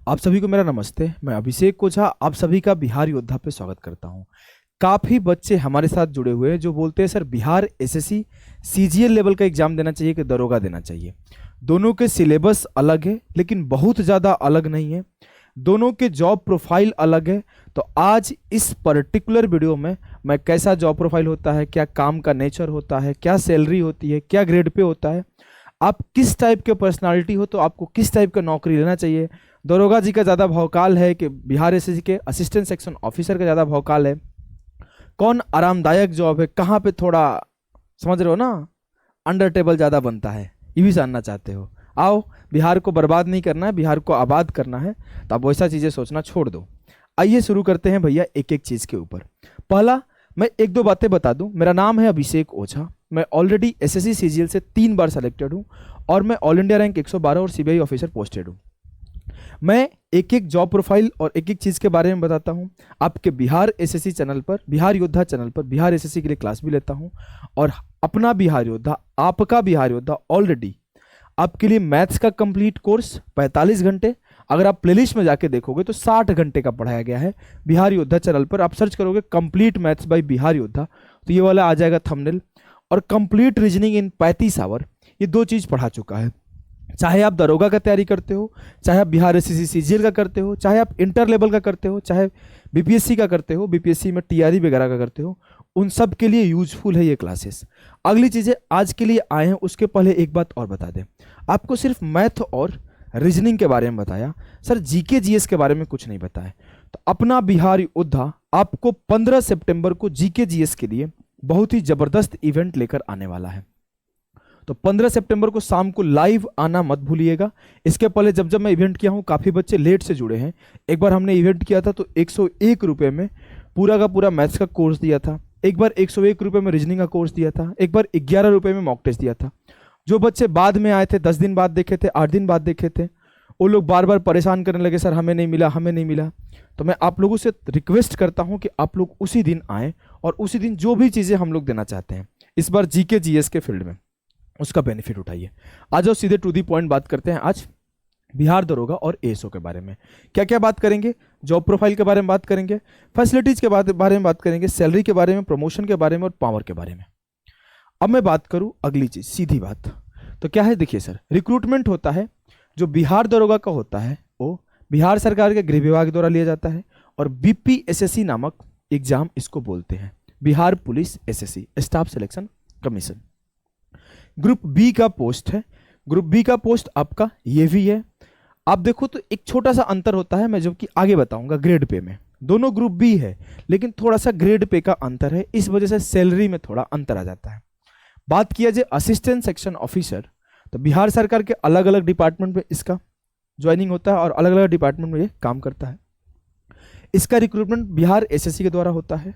आप सभी को मेरा नमस्ते। मैं अभिषेक ओझा आप सभी का बिहार योद्धा पे स्वागत करता हूं। काफ़ी बच्चे हमारे साथ जुड़े हुए हैं जो बोलते हैं sir Bihar SSC CGL level का एग्जाम देना चाहिए कि दरोगा देना चाहिए। दोनों के सिलेबस अलग है लेकिन बहुत ज़्यादा अलग नहीं है। दोनों के जॉब प्रोफाइल अलग है। तो आज इस पर्टिकुलर वीडियो में मैं कैसा जॉब प्रोफाइल होता है, क्या काम का नेचर होता है, क्या सैलरी होती है, क्या ग्रेड पे होता है, आप किस टाइप के पर्सनालिटी हो तो आपको किस टाइप का नौकरी लेना चाहिए, दरोगा जी का ज़्यादा भौकाल है कि बिहार एसएससी के असिस्टेंट सेक्शन ऑफिसर का ज़्यादा भौकाल है, कौन आरामदायक जॉब है, कहाँ पे थोड़ा समझ रहे हो ना अंडर टेबल ज़्यादा बनता है, ये भी जानना चाहते हो। आओ, बिहार को बर्बाद नहीं करना है, बिहार को आबाद करना है, तो आप वैसा चीज़ें सोचना छोड़ दो। आइए शुरू करते हैं भैया एक एक चीज़ के ऊपर। पहला, मैं एक दो बातें बता दूं। मेरा नाम है अभिषेक ओझा। मैं ऑलरेडी एसएससी सीजीएल से 3 बार सेलेक्टेड हूं और मैं ऑल इंडिया रैंक 112 और सीबीआई ऑफिसर पोस्टेड हूं। मैं एक एक जॉब प्रोफाइल और एक एक चीज़ के बारे में बताता हूं। आपके बिहार एसएससी चैनल पर, बिहार योद्धा चैनल पर बिहार एसएससी के लिए क्लास भी लेता हूं और अपना बिहार योद्धा, आपका बिहार योद्धा ऑलरेडी आपके लिए मैथ्स का कंप्लीट कोर्स 45 घंटे, अगर आप प्लेलिस्ट में जाके देखोगे तो 60 घंटे का पढ़ाया गया है बिहार योद्धा चैनल पर। आप सर्च करोगे कंप्लीट मैथ्स बाय बिहार योद्धा तो ये वाला आ जाएगा थंबनेल। और कंप्लीट रीजनिंग इन 35 आवर, ये 2 चीज़ पढ़ा चुका है। चाहे आप दरोगा का तैयारी करते हो, चाहे आप बिहार एसएससी सीजीएल का करते हो, चाहे आप इंटर लेवल का करते हो, चाहे बीपीएससी का करते हो, बीपीएससी में टीआरई वगैरह का करते हो, उन सब के लिए यूजफुल है ये क्लासेस। अगली चीज़ें आज के लिए आए हैं, उसके पहले एक बात और बता दें। आपको सिर्फ मैथ और रीजनिंग के बारे में बताया, सर जीके जीएस के बारे में कुछ नहीं बताया। तो अपना बिहार योद्धा आपको 15 सितंबर को जीके जीएस के लिए बहुत ही जबरदस्त इवेंट लेकर आने वाला है। तो 15 सितंबर को शाम को लाइव आना मत भूलिएगा। इसके पहले जब जब मैं इवेंट किया हूं, काफ़ी बच्चे लेट से जुड़े हैं। एक बार हमने इवेंट किया था तो 101 रुपये में पूरा का पूरा मैथ्स का कोर्स दिया था, एक बार 101 रुपये में रीजनिंग का कोर्स दिया था, एक बार 11 रुपये में मॉक टेस्ट दिया था। जो बच्चे बाद में आए थे, 10 दिन बाद देखे थे, 8 दिन बाद देखे थे, वो लोग बार बार परेशान करने लगे, सर हमें नहीं मिला, हमें नहीं मिला। तो मैं आप लोगों से रिक्वेस्ट करता हूं कि आप लोग उसी दिन आएँ और उसी दिन जो भी चीज़ें हम लोग देना चाहते हैं इस बार जीके जीएस के फील्ड में, उसका बेनिफिट उठाइए। आ जाओ सीधे टू दी पॉइंट बात करते हैं आज बिहार दरोगा और एएसओ के बारे में। क्या क्या बात करेंगे? जॉब प्रोफाइल के बारे में बात करेंगे, फैसिलिटीज़ के बारे में बात करेंगे, सैलरी के बारे में, प्रमोशन के बारे में और पावर के बारे में। अब मैं बात करूं अगली चीज़, सीधी बात। तो क्या है, देखिए सर, रिक्रूटमेंट होता है जो बिहार दरोगा का होता है वो बिहार सरकार के गृह विभाग द्वारा लिया जाता है और बीपीएसएससी नामक एग्जाम इसको बोलते हैं, Bihar police SSC staff selection commission. Group B का पोस्ट है। ग्रुप बी का पोस्ट आपका ये भी है। आप देखो तो एक छोटा सा अंतर होता है, मैं जो कि आगे बताऊंगा ग्रेड पे में। दोनों ग्रुप बी है लेकिन थोड़ा सा ग्रेड पे का अंतर है, इस वजह से सैलरी में थोड़ा अंतर आ जाता है। बात किया जाए असिस्टेंट सेक्शन ऑफिसर, तो बिहार सरकार के अलग अलग डिपार्टमेंट में इसका ज्वाइनिंग होता है और अलग अलग डिपार्टमेंट में ये काम करता है। इसका रिक्रूटमेंट बिहार एसएससी के द्वारा होता है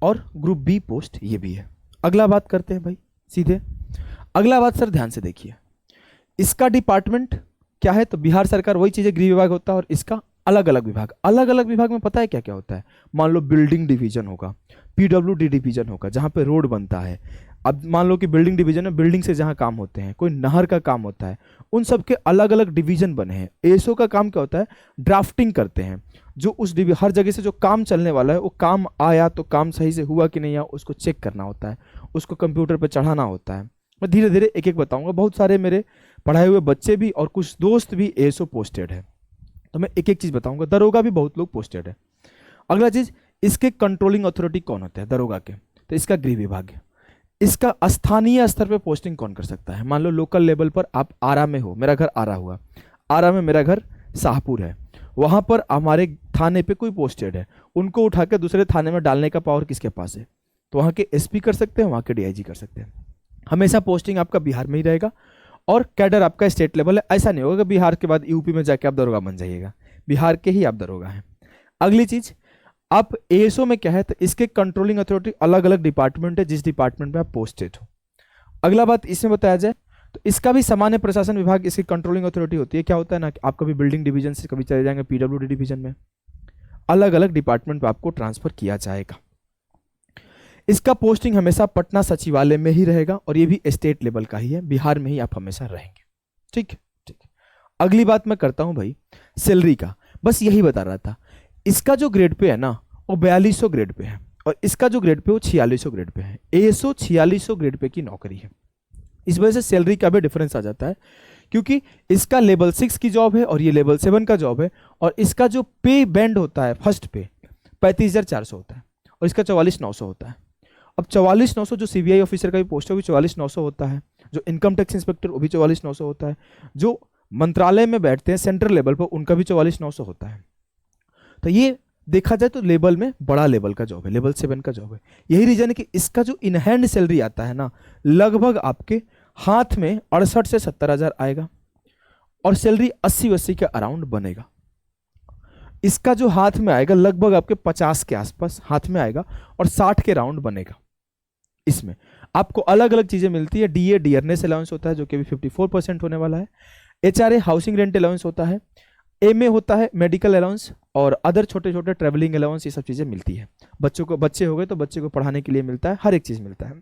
और ग्रुप बी पोस्ट ये भी है। अगला बात करते हैं भाई सीधे। अगला बात सर ध्यान से देखिए, इसका डिपार्टमेंट क्या है, तो बिहार सरकार वही चीज़ें गृह विभाग होता है और इसका अलग अलग विभाग। अलग अलग विभाग में पता है क्या क्या होता है? मान लो बिल्डिंग डिवीजन होगा, पीडब्ल्यूडी डिवीजन होगा जहाँ पे रोड बनता है। अब मान लो कि बिल्डिंग डिवीजन में बिल्डिंग से जहाँ काम होते हैं, कोई नहर का काम होता है, उन सब के अलग अलग डिवीजन बने हैं। एएसओ का काम क्या होता है? ड्राफ्टिंग करते हैं, जो उस हर जगह से जो काम चलने वाला है वो काम आया तो काम सही से हुआ कि नहीं आया उसको चेक करना होता है, उसको कंप्यूटर पर चढ़ाना होता है। मैं धीरे धीरे एक एक बताऊंगा। बहुत सारे मेरे पढ़ाए हुए बच्चे भी और कुछ दोस्त भी एएसओ पोस्टेड है, तो मैं एक एक चीज़ बताऊंगा। दरोगा भी बहुत लोग पोस्टेड है। अगला चीज़, इसके कंट्रोलिंग अथॉरिटी कौन होते हैं दरोगा के? तो इसका गृह विभाग है। इसका स्थानीय स्तर पे पोस्टिंग कौन कर सकता है? मान लो लोकल लेवल पर आप आरा में हो, मेरा घर आरा हुआ, आरा में मेरा घर शाहपुर है, वहाँ पर हमारे थाने पे कोई पोस्टेड है, उनको उठा के दूसरे थाने में डालने का पावर किसके पास है? तो वहाँ के एसपी कर सकते हैं, वहाँ के डीआईजी कर सकते हैं। हमेशा पोस्टिंग आपका बिहार में ही रहेगा और कैडर आपका स्टेट लेवल है। ऐसा नहीं होगा कि बिहार के बाद यूपी में जाके आप दरोगा बन जाइएगा, बिहार के ही आप दरोगा हैं। अगली चीज़, आप एएसओ में क्या है, तो इसके कंट्रोलिंग अथॉरिटी अलग अलग डिपार्टमेंट है, जिस डिपार्टमेंट में आप पोस्टेड हो। अगला बात इसमें बताया जाए तो इसका भी सामान्य प्रशासन विभाग इसकी कंट्रोलिंग अथॉरिटी होती है। क्या होता है ना कि आप कभी बिल्डिंग डिवीजन से कभी चले जाएंगे पीडब्ल्यूडी डिवीजन में, अलग अलग डिपार्टमेंट में आपको ट्रांसफर किया जाएगा। इसका पोस्टिंग हमेशा पटना सचिवालय में ही रहेगा और ये भी स्टेट लेवल का ही है, बिहार में ही आप हमेशा रहेंगे। ठीक है, ठीक है। अगली बात मैं करता हूं भाई सैलरी का। बस यही बता रहा था। इसका जो ग्रेड पे है ना वो 4200 ग्रेड पे है, और इसका जो ग्रेड पे वो 4600 ग्रेड पे है। एएसओ 4600 ग्रेड पे की नौकरी है। इस वजह से सैलरी का भी डिफरेंस आ जाता है, क्योंकि इसका लेवल 6 की जॉब है और ये लेवल 7 का जॉब है, और इसका जो पे बैंड होता है फर्स्ट पे 35,400 होता है, और इसका 44,900 होता है। अब 44,900 जो सीबीआई ऑफिसर का भी पोस्ट है वो 44,900 होता है, जो इनकम टैक्स इंस्पेक्टर वो भी 44,900 होता है, जो मंत्रालय में बैठते हैं सेंट्रल लेवल पर उनका भी 44,900 होता है। तो ये देखा जाए तो लेवल में बड़ा लेवल का जॉब है, लेवल 7 का जॉब है। यही रीजन है कि इसका जो इन हैंड सैलरी आता है ना, लगभग आपके हाथ में 68 से 70,000 आएगा, और सैलरी 80 के अराउंड बनेगा। इसका जो हाथ में आएगा लगभग आपके 50 के आसपास हाथ में आएगा, और 60 के राउंड बनेगा। इसमें आपको अलग अलग चीजें मिलती है। डीए डियरनेस अलाउंस होता है जो कि अभी 54% होने वाला है। एचआरए हाउसिंग रेंट अलाउंस होता है। एमए होता है मेडिकल अलाउंस, और अदर छोटे छोटे ट्रेवलिंग अलाउंस, ये सब चीजें मिलती है। बच्चे हो गए तो बच्चे को पढ़ाने के लिए मिलता है, हर एक चीज मिलता है।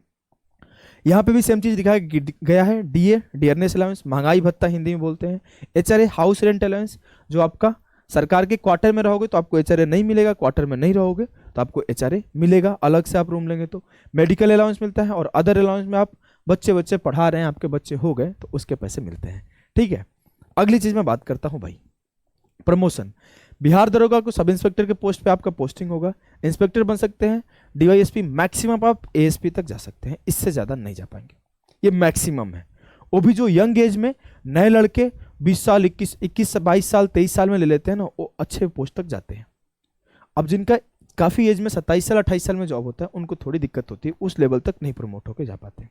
यहाँ पे भी सेम चीज दिखाया गया है। डीए डियरनेस अलाउंस, महंगाई भत्ता हिंदी में बोलते हैं। एचआरए हाउस रेंट अलाउंस, जो आपका सरकार के क्वार्टर में रहोगे तो आपको एचआरए नहीं मिलेगा, क्वार्टर में नहीं रहोगे तो आपको एचआरए मिलेगा, अलग से आप रूम लेंगे तो। मेडिकल अलाउंस मिलता है, और अदर अलाउंस में आप बच्चे पढ़ा रहे हैं, आपके बच्चे हो गए तो उसके पैसे मिलते हैं। ठीक है, अगली चीज मैं बात करता हूं भाई, प्रमोशन। बिहार दरोगा को सब इंस्पेक्टर के पोस्ट पे आपका पोस्टिंग होगा, इंस्पेक्टर बन सकते हैं, डीवाईएसपी, मैक्सिमम आप एएसपी तक जा सकते हैं, इससे ज्यादा नहीं जा पाएंगे, ये मैक्सिमम है। वो भी जो यंग एज में नए लड़के 20 साल 21 22 साल 23 साल में ले लेते हैं ना, वो अच्छे पोस्ट तक जाते हैं। अब जिनका काफी एज में 27 साल 28 साल में जॉब होता है उनको थोड़ी दिक्कत होती है, उस लेवल तक नहीं प्रमोट होकर जा पाते।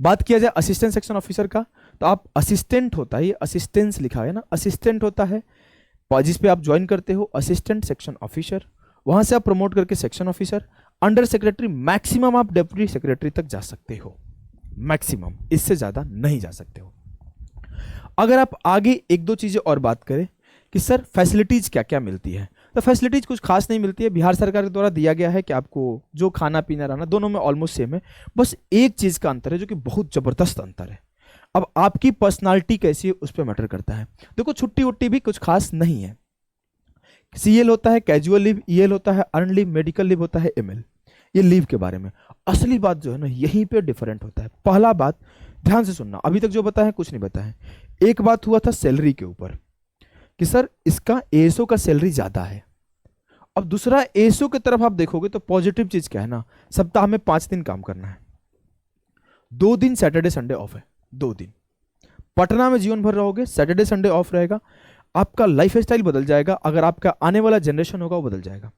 बात किया जाए असिस्टेंट सेक्शन ऑफिसर का, तो आप असिस्टेंट होता है, ये असिस्टेंस लिखा है ना, असिस्टेंट होता है जिस पे आप ज्वाइन करते हो, असिस्टेंट सेक्शन ऑफिसर। वहां से आप प्रमोट करके section officer, under secretary, maximum आप डेप्यूटी सेक्रेटरी तक जा सकते हो, मैक्सिमम, इससे ज्यादा नहीं जा सकते हो। अगर आप आगे एक दो चीजें और बात करें कि सर फैसिलिटीज क्या क्या मिलती है, तो फैसिलिटीज कुछ खास नहीं मिलती है। बिहार सरकार के द्वारा दिया गया है कि आपको जो खाना पीना रहना दोनों में ऑलमोस्ट सेम है, बस एक चीज का अंतर है जो कि बहुत जबरदस्त अंतर है। अब आपकी पर्सनालिटी कैसी है उस पर मैटर करता है। देखो छुट्टी उट्टी भी कुछ खास नहीं है। सीएल होता है कैजुअल लीव, ईएल होता है अर्न लीव, मेडिकल लीव होता है एमएल। ये लीव के बारे में असली बात जो है ना यहीं पे डिफरेंट होता है। पहला बात ध्यान से सुनना, अभी तक जो बताया है कुछ नहीं बताया है। एक बात हुआ था सैलरी के ऊपर कि सर इसका एएसओ का सैलरी ज्यादा है। अब दूसरा एएसओ की तरफ आप देखोगे तो पॉजिटिव चीज क्या है ना, सप्ताह में 5 दिन काम करना है, 2 दिन सैटरडे संडे ऑफ है, 2 दिन। पटना में जीवन भर रहोगे, सैटरडे संडे ऑफ रहेगा, आपका लाइफ स्टाइल बदल जाएगा, अगर आपका आने वाला जनरेशन होगा वो बदल जाएगा।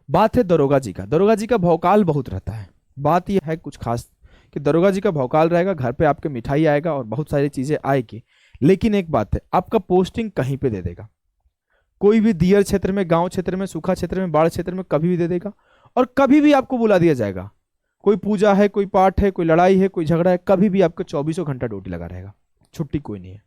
बात है दरोगा जी का, दरोगा जी का भौकाल बहुत रहता है। बात यह है कुछ खास कि दरोगा जी का भौकाल रहेगा, घर पे आपके मिठाई आएगा और बहुत सारी चीजें आएगी, लेकिन एक बात है आपका पोस्टिंग कहीं पे दे देगा, कोई भी दियर क्षेत्र में, गांव क्षेत्र में, सूखा क्षेत्र में, बाढ़ क्षेत्र में कभी भी दे देगा, और कभी भी आपको बुला दिया जाएगा। कोई पूजा है, कोई पाठ है, कोई लड़ाई है, कोई झगड़ा है, कभी भी आपको 24 घंटा ड्यूटी लगा रहेगा, छुट्टी कोई नहीं है।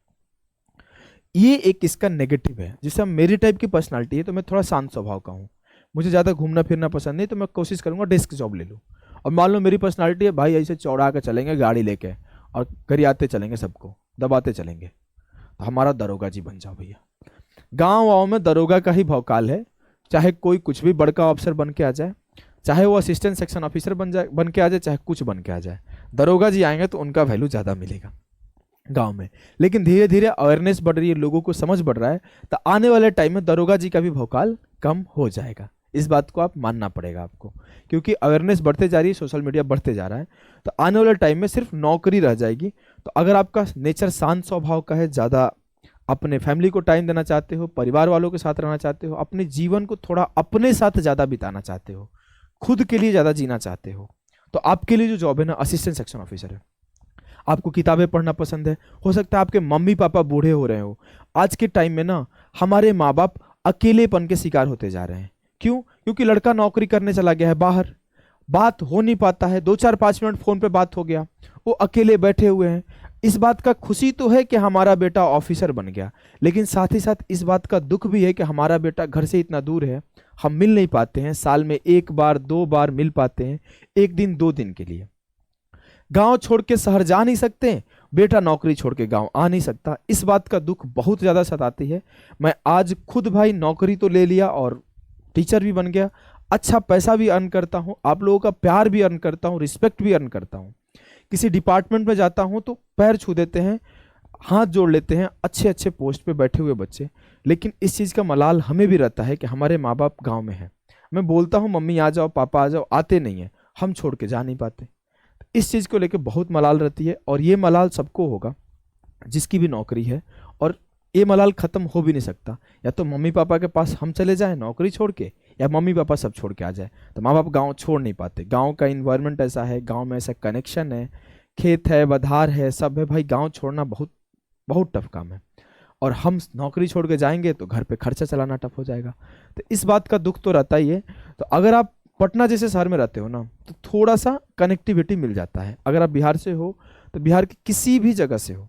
ये एक इसका नेगेटिव है। जैसे मेरी टाइप की पर्सनालिटी है तो मैं थोड़ा शांत स्वभाव का हूँ, मुझे ज्यादा घूमना फिरना पसंद नहीं, तो मैं कोशिश करूंगा डेस्क जॉब ले लूँ। और मान लो मेरी पर्सनालिटी है भाई ऐसे चौड़ा के चलेंगे गाड़ी लेके और गरियाते चलेंगे, सबको दबाते चलेंगे, तो हमारा दरोगा जी बन जाओ भैया। गांव वाँव में दरोगा का ही भौकाल है, चाहे कोई कुछ भी बड़का अफसर बन के आ जाए, चाहे वो असिस्टेंट सेक्शन ऑफिसर बन के आ जाए, चाहे कुछ बन के आ जाए, दरोगा जी आएंगे तो उनका वैल्यू ज्यादा मिलेगा गांव में। लेकिन धीरे धीरे अवेयरनेस बढ़ रही है, लोगों को समझ बढ़ रहा है, तो आने वाले टाइम में दरोगा जी का भी भौकाल कम हो जाएगा। इस बात को आप मानना पड़ेगा आपको, क्योंकि अवेयरनेस बढ़ते जा रही है, सोशल मीडिया बढ़ते जा रहा है, तो आने वाले टाइम में सिर्फ नौकरी रह जाएगी। तो अगर आपका नेचर शांत स्वभाव का है, ज़्यादा अपने फैमिली को टाइम देना चाहते हो, परिवार वालों के साथ रहना चाहते हो, अपने जीवन को थोड़ा अपने साथ ज़्यादा बिताना चाहते हो, खुद के लिए ज़्यादा जीना चाहते हो, तो आपके लिए जो जॉब है ना असिस्टेंट सेक्शन ऑफिसर है। आपको किताबें पढ़ना पसंद है, हो सकता है आपके मम्मी पापा बूढ़े हो रहे हो। आज के टाइम में ना हमारे माँ बाप अकेलेपन के शिकार होते जा रहे हैं। क्यों? क्योंकि लड़का नौकरी करने चला गया है बाहर, बात हो नहीं पाता है, 2-4-5 मिनट फोन पे बात हो गया, वो अकेले बैठे हुए हैं। इस बात का खुशी तो है कि हमारा बेटा ऑफिसर बन गया, लेकिन साथ ही साथ इस बात का दुख भी है कि हमारा बेटा घर से इतना दूर है, हम मिल नहीं पाते हैं, साल में 1 बार 2 बार मिल पाते हैं, 1 दिन 2 दिन के लिए। गांव छोड़ के शहर जा नहीं सकते, बेटा नौकरी छोड़ के गांव आ नहीं सकता। इस बात का दुख बहुत ज़्यादा सताती है। मैं आज खुद भाई नौकरी तो ले लिया और टीचर भी बन गया, अच्छा पैसा भी अर्न करता हूँ, आप लोगों का प्यार भी अर्न करता हूँ, रिस्पेक्ट भी अर्न करता हूँ। किसी डिपार्टमेंट में जाता हूँ तो पैर छू देते हैं, हाथ जोड़ लेते हैं अच्छे अच्छे पोस्ट पे बैठे हुए बच्चे। लेकिन इस चीज़ का मलाल हमें भी रहता है कि हमारे माँ बाप गाँव में हैं। मैं बोलता हूँ मम्मी आ जाओ, पापा आ जाओ, आते नहीं हैं, हम छोड़ के जा नहीं पाते। इस चीज़ को लेकर बहुत मलाल रहती है और ये मलाल सबको होगा जिसकी भी नौकरी है, और ये मलाल ख़त्म हो भी नहीं सकता। या तो मम्मी पापा के पास हम चले जाएं नौकरी छोड़ के, या मम्मी पापा सब छोड़ के आ जाए। तो माँ बाप गांव छोड़ नहीं पाते, गांव का इन्वायरमेंट ऐसा है, गांव में ऐसा कनेक्शन है, खेत है, बधार है, सब है भाई। गांव छोड़ना बहुत बहुत टफ काम है, और हम नौकरी छोड़ के जाएंगे तो घर पे खर्चा चलाना टफ हो जाएगा। तो इस बात का दुख तो रहता ही है। तो अगर आप पटना जैसे शहर में रहते हो ना, तो थोड़ा सा कनेक्टिविटी मिल जाता है। अगर आप बिहार से हो तो बिहार की किसी भी जगह से हो,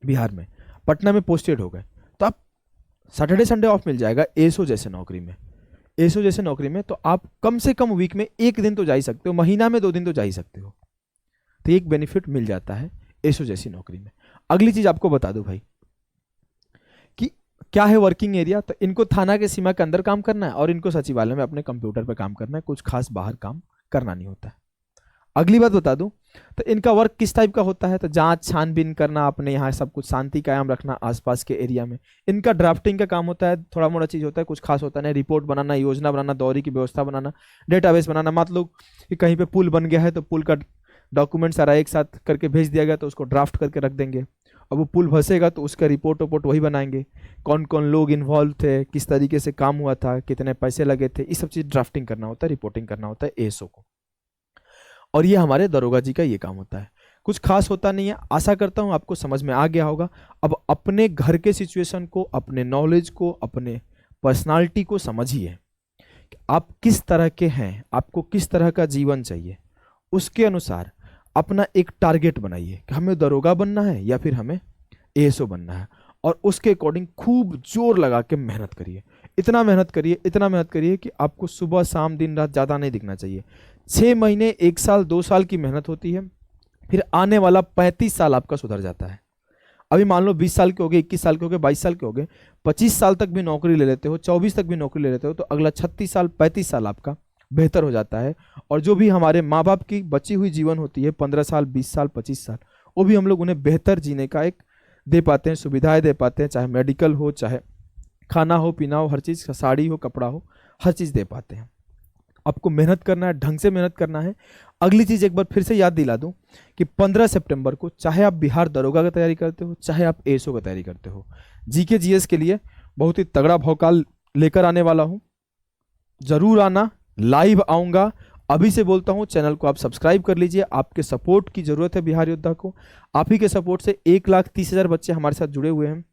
बिहार में पटना में पोस्टेड हो गए तो आप सैटरडे संडे ऑफ मिल जाएगा। एसओ जैसे नौकरी में, एसओ जैसे नौकरी में तो आप कम से कम वीक में 1 दिन तो जा ही सकते हो, महीना में 2 दिन तो जा ही सकते हो। तो एक बेनिफिट मिल जाता है एसओ जैसी नौकरी में। अगली चीज आपको बता दूं भाई कि क्या है वर्किंग एरिया। तो इनको थाना के सीमा के अंदर काम करना है और इनको सचिवालय में अपने कंप्यूटर पे काम करना है, कुछ खास बाहर काम करना नहीं होता है। अगली बात बता दूं तो इनका वर्क किस टाइप का होता है। तो जांच छानबीन करना, अपने यहाँ सब कुछ शांति कायम रखना आसपास के एरिया में। इनका ड्राफ्टिंग का काम होता है, थोड़ा मोड़ा चीज होता है, कुछ खास होता नहीं। रिपोर्ट बनाना, योजना बनाना, दौरी की व्यवस्था बनाना, डेटाबेस बनाना। मतलब कि कहीं पे पुल बन गया है तो पुल का डॉक्यूमेंट सारा एक साथ करके भेज दिया गया तो उसको ड्राफ्ट करके रख देंगे। अब वो पुल फंसेगा तो उसका रिपोर्ट वही बनाएंगे, कौन कौन लोग इन्वॉल्व थे, किस तरीके से काम हुआ था, कितने पैसे लगे थे, ये सब चीज़ ड्राफ्टिंग करना होता है, रिपोर्टिंग करना होता है एएसओ को। और ये हमारे दरोगा जी का ये काम होता है। कुछ खास होता नहीं है। आशा करता हूँ आपको समझ में आ गया होगा। अब अपने घर के सिचुएशन को, अपने नॉलेज को, अपने पर्सनालिटी को समझिए कि आप किस तरह के हैं, आपको किस तरह का जीवन चाहिए। उसके अनुसार अपना एक टारगेट बनाइए कि हमें दरोगा बनना है या फिर हमें एएसओ बनना है, और उसके अकॉर्डिंग खूब जोर लगा के मेहनत करिए। इतना मेहनत करिए, इतना मेहनत करिए कि आपको सुबह शाम दिन रात ज़्यादा नहीं दिखना चाहिए। 6 महीने, 1 साल, 2 साल की मेहनत होती है, फिर आने वाला 35 साल आपका सुधर जाता है। अभी मान लो 20 साल के हो गए, 21 साल के हो गए, 22 साल के हो गए, 25 साल तक भी नौकरी ले लेते हो, 24 तक भी नौकरी ले लेते हो, तो अगला 36 साल, 35 साल आपका बेहतर हो जाता है। और जो भी हमारे माँ बाप की बची हुई जीवन होती है 15 साल, 20 साल, 25 साल, वो भी हम लोग उन्हें बेहतर जीने का एक दे पाते हैं, सुविधाएं दे पाते हैं, चाहे मेडिकल हो, चाहे खाना हो, पीना हो, हर चीज़, साड़ी हो, कपड़ा हो, हर चीज़ दे पाते हैं। आपको मेहनत करना है, ढंग से मेहनत करना है। अगली चीज़ एक बार फिर से याद दिला दूं कि 15 सितंबर को चाहे आप बिहार दरोगा की तैयारी करते हो, चाहे आप एएसओ की तैयारी करते हो, जीके जीएस के लिए बहुत ही तगड़ा भौकाल लेकर आने वाला हूं। जरूर आना, लाइव आऊँगा। अभी से बोलता हूँ चैनल को आप सब्सक्राइब कर लीजिए। आपके सपोर्ट की ज़रूरत है बिहार योद्धा को। आप ही के सपोर्ट से 1,30,000 बच्चे हमारे साथ जुड़े हुए हैं,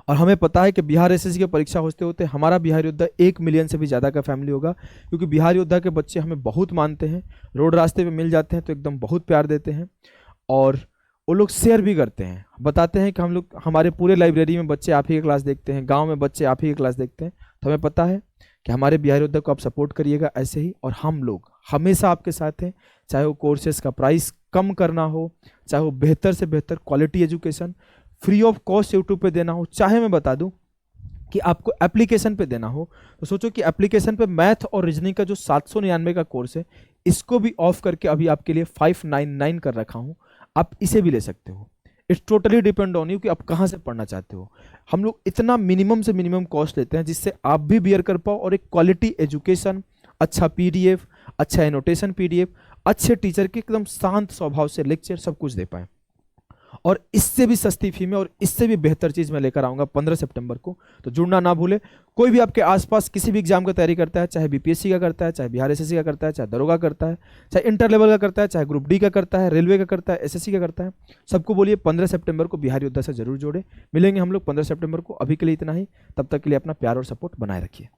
और हमें पता है कि बिहार एसएससी की परीक्षा होते होते हमारा बिहार योद्धा 1 मिलियन से भी ज़्यादा का फैमिली होगा, क्योंकि बिहार योद्धा के बच्चे हमें बहुत मानते हैं। रोड रास्ते पे मिल जाते हैं तो एकदम बहुत प्यार देते हैं, और वो लोग शेयर भी करते हैं, बताते हैं कि हम लोग, हमारे पूरे लाइब्रेरी में बच्चे आप ही की क्लास देखते हैं, गाँव में बच्चे आप ही की क्लास देखते हैं। तो हमें पता है कि हमारे बिहार योद्धा को आप सपोर्ट करिएगा ऐसे ही, और हम लोग हमेशा आपके साथ हैं। चाहे वो कोर्सेज का प्राइस कम करना हो, चाहे वो बेहतर से बेहतर quality education free of cost YouTube पे देना हो, चाहे मैं बता दूं कि आपको एप्लीकेशन पे देना हो, तो सोचो कि एप्लीकेशन पे मैथ और रीजनिंग का जो 799 का कोर्स है, इसको भी ऑफ करके अभी आपके लिए 599 कर रखा हूं। आप इसे भी ले सकते हो। It's totally depend on you कि आप कहाँ से पढ़ना चाहते हो। हम लोग इतना मिनिमम से मिनिमम कॉस्ट लेते हैं जिससे आप भी बियर कर पाओ, और एक क्वालिटी एजुकेशन, अच्छा पीडीएफ, अच्छा एनोटेशन पीडीएफ, अच्छे टीचर के एकदम शांत स्वभाव से लेक्चर सब कुछ दे पाए। और इससे भी सस्ती फी में और इससे भी बेहतर चीज़ मैं लेकर आऊँगा 15 सितंबर को। तो जुड़ना ना भूले। कोई भी आपके आसपास किसी भी एग्जाम का तैयारी करता है, चाहे बीपीएससी का करता है, चाहे बिहार एसएससी का करता है, चाहे दरोगा करता है, चाहे इंटर लेवल का करता है, चाहे ग्रुप डी का करता है, रेलवे का करता है, एसएससी का करता है, सबको बोलिए 15 सितंबर को बिहार योद्धा से जरूर जोड़े। मिलेंगे हम लोग 15 सितंबर को। अभी के लिए इतना ही। तब तक के लिए अपना प्यार और सपोर्ट बनाए रखिए।